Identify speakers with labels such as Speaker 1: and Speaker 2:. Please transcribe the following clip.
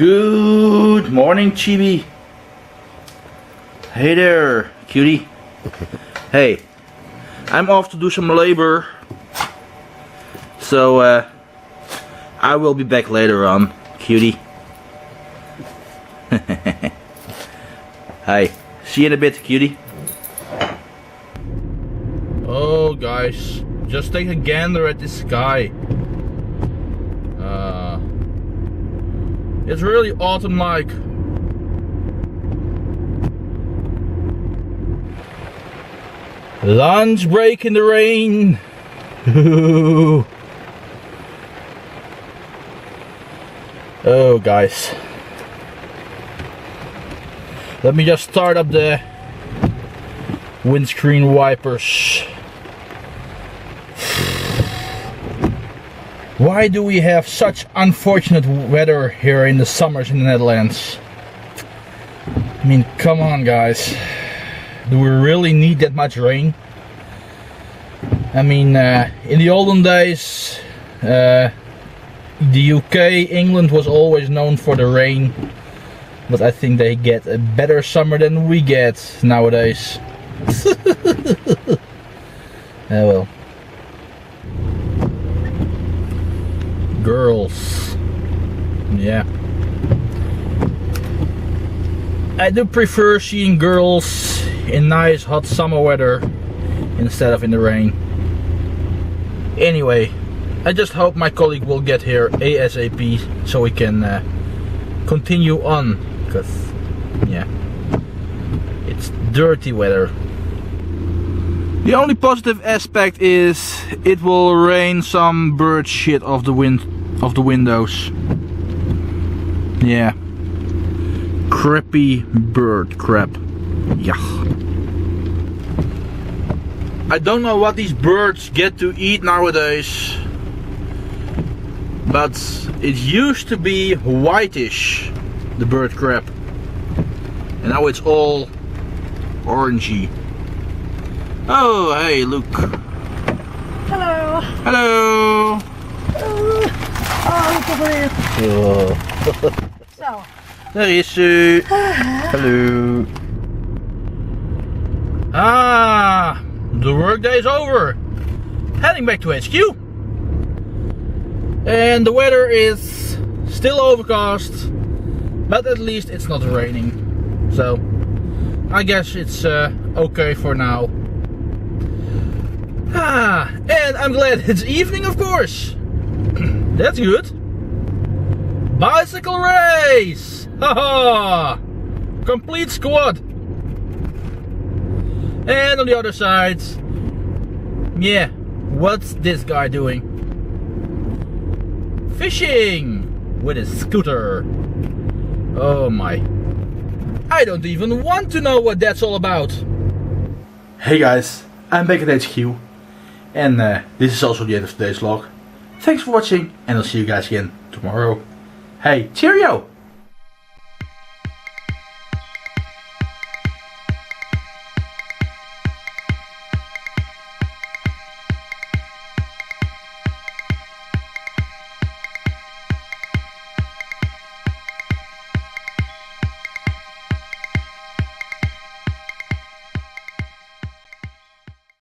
Speaker 1: Good morning, Chibi. Hey there, cutie. Hey, I'm off to do some labor, so I will be back later on, cutie. Hi, see you in a bit, cutie. Oh guys, just take a gander at this sky. It's really autumn-like. Lunch break in the rain. Oh guys, let me just start up the windscreen wipers. Why do we have such unfortunate weather here in the summers in the Netherlands? I mean, come on guys, do we really need that much rain? I mean, in the olden days, the UK, England was always known for the rain, but I think they get a better summer than we get nowadays. Oh well. Girls, yeah, I do prefer seeing girls in nice hot summer weather instead of in the rain. Anyway, I just hope my colleague will get here ASAP so we can continue on, because yeah, it's dirty weather. The only positive aspect is it will rain some bird shit off the windows. Yeah. Crappy bird crap. Yeah. I don't know what these birds get to eat nowadays, but it used to be whitish, the bird crap, and now it's all orangey. Oh, hey, look.
Speaker 2: Hello.
Speaker 1: Hello.
Speaker 2: Oh, look over here.
Speaker 1: Oh.
Speaker 2: Zo.
Speaker 1: Daar is ze. Hello. Ah, the workday is over. Heading back to HQ. And the weather is still overcast, but at least it's not raining. So, I guess it's okay for now. Ah, and I'm glad it's evening, of course. That's good. Bicycle race! Haha! Complete squad. And on the other side, yeah, what's this guy doing? Fishing with a scooter. Oh my. I don't even want to know what that's all about. Hey guys, I'm back at HQ. And this is also the end of today's vlog. Thanks for watching, and I'll see you guys again tomorrow. Hey, cheerio!